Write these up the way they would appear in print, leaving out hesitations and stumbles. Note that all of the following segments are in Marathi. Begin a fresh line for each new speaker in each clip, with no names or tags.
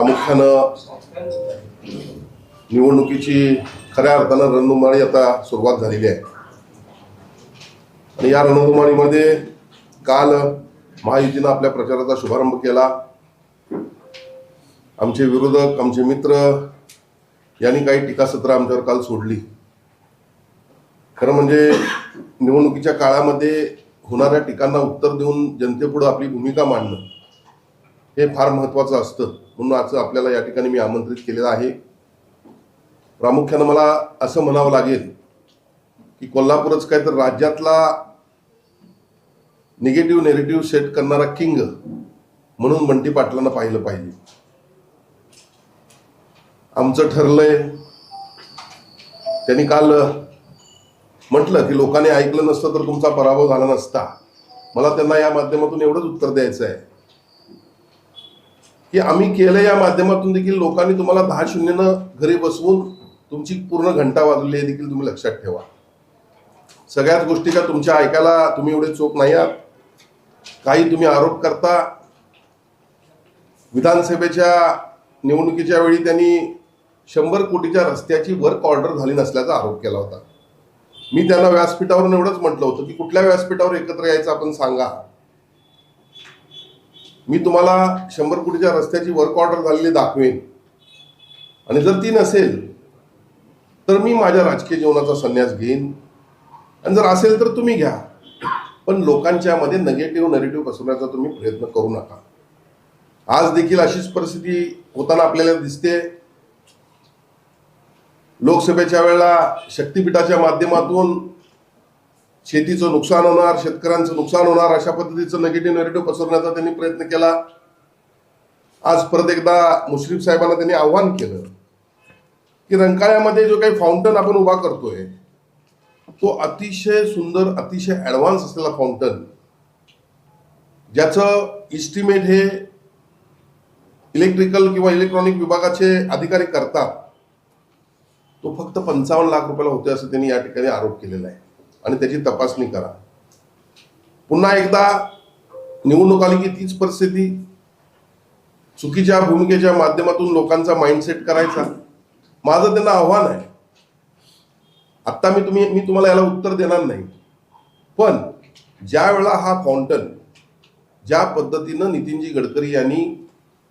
प्रामुख्यानं निवडणुकीची खऱ्या अर्थानं रणधुमाळी आता सुरुवात झालेली आहे आणि या रणधुमाळीमध्ये काल महायुतीनं आपल्या प्रचाराचा शुभारंभ केला. आमचे विरोधक, आमचे मित्र यांनी काही टीकासत्र आमच्यावर काल सोडली. खरं म्हणजे निवडणुकीच्या काळामध्ये होणाऱ्या टीकांना उत्तर देऊन जनतेपुढे आपली भूमिका मांडणं हे फार महत्त्वाचं असतं. म्हणून आज आपल्याला या ठिकाणी मी आमंत्रित केलेलं आहे. प्रामुख्यानं मला असं म्हणावं लागेल की कोल्हापूरच काय तर राज्यातला निगेटिव्ह नेरेटिव्ह सेट करणारा किंग म्हणून बंटी पाटलांना पाहिलं पाहिजे. आमचं ठरलंय, त्यांनी काल म्हटलं की लोकांनी ऐकलं नसतं तर तुमचा पराभव झाला नसता. मला त्यांना या माध्यमातून एवढंच उत्तर द्यायचं आहे की आम्ही केलं या माध्यमातून देखील लोकांनी तुम्हाला 10-0 घरी बसवून तुमची पूर्ण घंटा वाजवली आहे देखील तुम्ही लक्षात ठेवा. सगळ्याच गोष्टी का तुमच्या ऐकायला तुम्ही एवढे चोख नाही आहात. काही तुम्ही आरोप करता. विधानसभेच्या निवडणुकीच्या वेळी त्यांनी 100 कोटीच्या रस्त्याची वर्क ऑर्डर झाली नसल्याचा आरोप केला होता. मी त्यांना व्यासपीठावरून एवढंच म्हटलं होतं की कुठल्या व्यासपीठावर एकत्र यायचं आपण सांगा. मी तुम्हाला 100 कोटीच्या रस्त्याची वर्क ऑर्डर झालेली दाखवेन आणि जर ती नसेल तर मी माझ्या राजकीय जीवनाचा संन्यास घेईन आणि जर असेल तर तुम्ही घ्या. पण लोकांच्या मध्ये नेगेटिव्ह नरेटिव्ह पसरवण्याचा तुम्ही प्रयत्न करू नका. आज देखील अशीच परिस्थिती होताना आपल्याला दिसते. लोकसभेच्या वेळेला शक्तीपीठाच्या माध्यमातून शेतीचं नुकसान होणार, शेतकऱ्यांचं नुकसान होणार अशा पद्धतीचं नेगेटिव्ह नरेटिव्ह पसरवण्याचा त्यांनी प्रयत्न केला. आज परत एकदा मुश्रीफ साहेबांना त्यांनी आव्हान केलं की रंकाळ्यामध्ये जो काही फाउंटन आपण उभा करतोय तो अतिशय सुंदर, अतिशय ॲडव्हान्स असलेला फाउंटन, ज्याचं इस्टिमेट हे इलेक्ट्रिकल किंवा इलेक्ट्रॉनिक विभागाचे अधिकारी करतात, तो फक्त 55 लाख रुपयाला होते असं त्यांनी या ठिकाणी आरोप केलेला आहे आणि त्याची तपासणी करा. पुन्हा एकदा निवडणूक आली की तीच परिस्थिती. चुकीच्या भूमिकेच्या माध्यमातून लोकांचा माइंडसेट करायचा. माझं त्यांना आव्हान आहे. आत्ता मी तुम्हाला याला उत्तर देणार नाही, पण ज्या वेळा हा फाउंटन ज्या पद्धतीनं नितीनजी गडकरी यांनी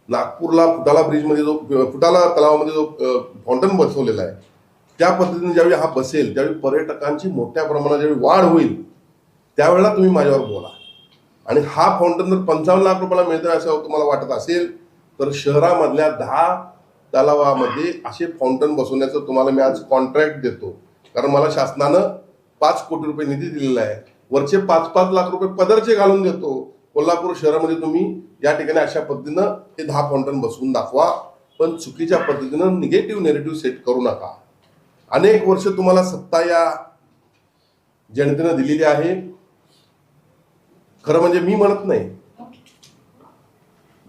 नागपूरला फुटाला ब्रिजमध्ये फुटाला तलावामध्ये जो फाउंटन बसवलेला आहे, त्या पद्धतीने ज्यावेळी हा बसेल त्यावेळी पर्यटकांची मोठ्या प्रमाणात ज्यावेळी वाढ होईल त्यावेळेला तुम्ही माझ्यावर बोला. आणि हा फाउंटन जर 55 लाख रुपयाला मिळतोय असं तुम्हाला वाटत असेल तर शहरामधल्या 10 तलावामध्ये असे फाउंटन बसवण्याचं तुम्हाला मी आज कॉन्ट्रॅक्ट देतो. कारण मला शासनानं 5 कोटी रुपये निधी दिलेला आहे. वरचे 5-5 लाख रुपये पदरचे घालून देतो. कोल्हापूर शहरामध्ये तुम्ही या ठिकाणी अशा पद्धतीनं हे 10 फाउंटन बसवून दाखवा, पण चुकीच्या पद्धतीनं निगेटिव्ह नेरेटिव्ह सेट करू नका. अनेक वर्ष तुम्हाला सत्ता या जनतेनं दिलेली आहे. खरं म्हणजे मी म्हणत नाही,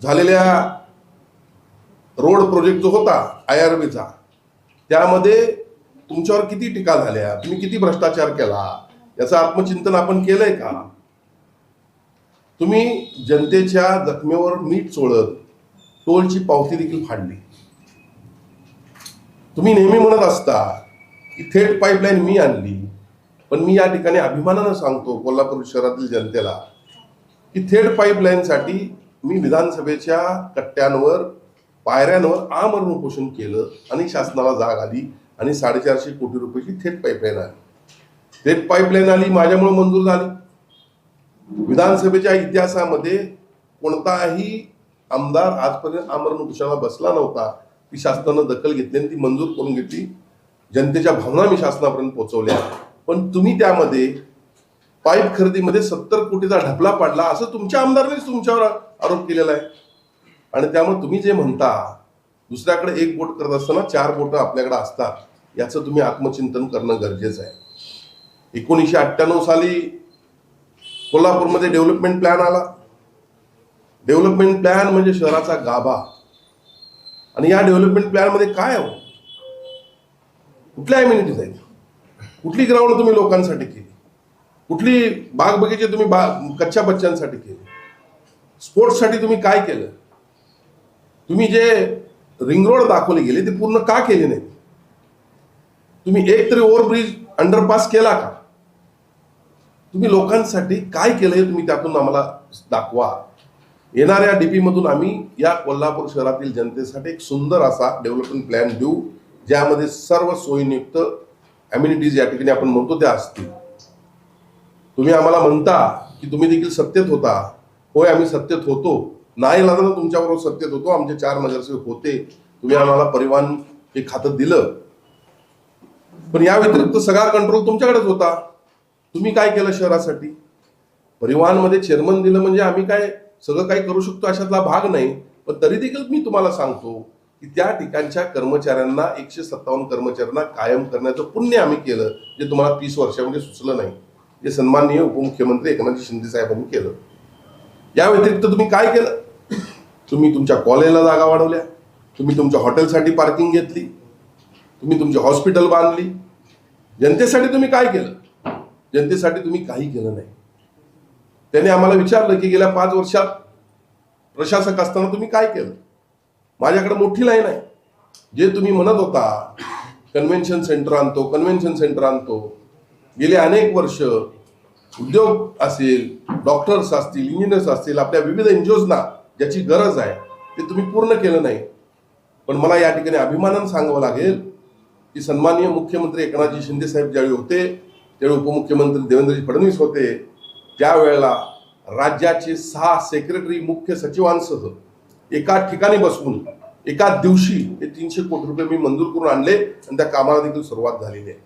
झालेल्या रोड प्रोजेक्ट जो होता IRBचा, त्यामध्ये तुमच्यावर किती टीका झाल्या, तुम्ही किती भ्रष्टाचार केला, याचं आत्मचिंतन आपण केलंय का? तुम्ही जनतेच्या जखमेवर मीठ चोळत टोलची पावती देखील फाडली. तुम्ही नेहमी म्हणत असता की थेट पाईपलाईन मी आणली, पण मी या ठिकाणी अभिमानानं सांगतो कोल्हापूर शहरातील जनतेला की थेट पाईपलाईनसाठी मी विधानसभेच्या कट्ट्यांवर, पायऱ्यांवर आमरण उपोषण केलं आणि शासनाला जाग आली आणि 450 कोटी रुपयाची थेट पाईपलाईन आली. थेट पाईपलाईन आली, माझ्यामुळे मंजूर झाली. विधानसभेच्या इतिहासामध्ये कोणताही आमदार आजपर्यंत आमरण उपोषणाला बसला नव्हता. ती शासनानं दखल घेतली आणि ती मंजूर करून घेतली. जनतेच्या भावना मी शासनापर्यंत पोहोचवल्या. पण तुम्ही त्यामध्ये पाईप खरेदीमध्ये 70 कोटीचा ढपला पाडला असं तुमच्या आमदारांनीच तुमच्यावर आरोप केलेला आहे. आणि त्यामुळे तुम्ही जे म्हणता दुसऱ्याकडे 1 बोट करत असताना 4 बोटं आपल्याकडे असतात, याचं तुम्ही आत्मचिंतन करणं गरजेचं आहे. 1998 साली कोल्हापूरमध्ये डेव्हलपमेंट प्लॅन आला. डेव्हलपमेंट प्लॅन म्हणजे शहराचा गाभा. आणि या डेव्हलपमेंट प्लॅनमध्ये काय हो, कुठल्या अम्युनिटीज आहेत, कुठली ग्राउंड तुम्ही लोकांसाठी केली, कुठली बाग बगीचे तुम्ही कच्च्या बच्चांसाठी केले, स्पोर्ट्ससाठी तुम्ही काय केलं? तुम्ही जे रिंग रोड दाखवले गेले ते पूर्ण का केले नाही? तुम्ही एक तरी ओव्हरब्रिज अंडरपास केला का? तुम्ही लोकांसाठी काय केलं हे तुम्ही त्यातून आम्हाला दाखवा. येणाऱ्या डीपी मधून आम्ही या कोल्हापूर शहरातील जनतेसाठी एक सुंदर असा डेव्हलपमेंट प्लॅन देऊ, ज्यामध्ये सर्व सोयीयुक्त अम्युनिटीज या ठिकाणी आपण म्हणतो त्या असतील. तुम्ही आम्हाला म्हणता की तुम्ही देखील सत्तेत होता. होय, आम्ही सत्तेत होतो, नाही लागलं तुमच्याबरोबर सत्तेत होतो. आमचे 4 नगरसेवक होते. तुम्ही आम्हाला परिवहन हे खातं दिलं, पण या व्यतिरिक्त सगळा कंट्रोल तुमच्याकडेच होता. तुम्ही काय केलं शहरासाठी? परिवहनमध्ये चेअरमन दिलं म्हणजे आम्ही काय सगळं काही करू शकतो अशातला भाग नाही. पण तरी देखील मी तुम्हाला सांगतो की त्या ठिकाणच्या कर्मचाऱ्यांना 157 कर्मचाऱ्यांना कायम करण्याचं पुण्य आम्ही केलं, जे तुम्हाला 30 वर्षामध्ये सुचलं नाही, जे सन्माननीय उपमुख्यमंत्री एकनाथ शिंदे साहेबांनी केलं. या व्यतिरिक्त तुम्ही काय केलं? तुम्ही तुमच्या कॉलेजला जागा वाढवल्या, तुम्ही तुमच्या हॉटेलसाठी पार्किंग घेतली, तुम्ही तुमची हॉस्पिटल बांधली. जनतेसाठी तुम्ही काय केलं? जनतेसाठी तुम्ही काही केलं नाही. त्याने आम्हाला विचारलं की गेल्या 5 वर्षात प्रशासक असताना तुम्ही काय केलं? माझ्याकडे मोठी लाईन आहे. जे तुम्ही म्हणत होता कन्व्हेन्शन सेंटर आणतो, कन्व्हेन्शन सेंटर आणतो, गेले अनेक वर्ष उद्योग असेल, डॉक्टर्स असतील, इंजिनियर्स असतील, आपल्या विविध एनजीओजना ज्याची गरज आहे ते तुम्ही पूर्ण केलं नाही. पण मला या ठिकाणी अभिमानानं सांगावं लागेल की सन्माननीय मुख्यमंत्री एकनाथजी शिंदे साहेब ज्यावेळी होते, त्यावेळी उपमुख्यमंत्री देवेंद्रजी फडणवीस होते, त्यावेळेला राज्याचे 6 सेक्रेटरी मुख्य सचिवांसह एका ठिकाणी बसवून एका दिवशी हे 300 कोटी रुपये मी मंजूर करून आणले आणि त्या कामाला देखील सुरुवात झालेली आहे.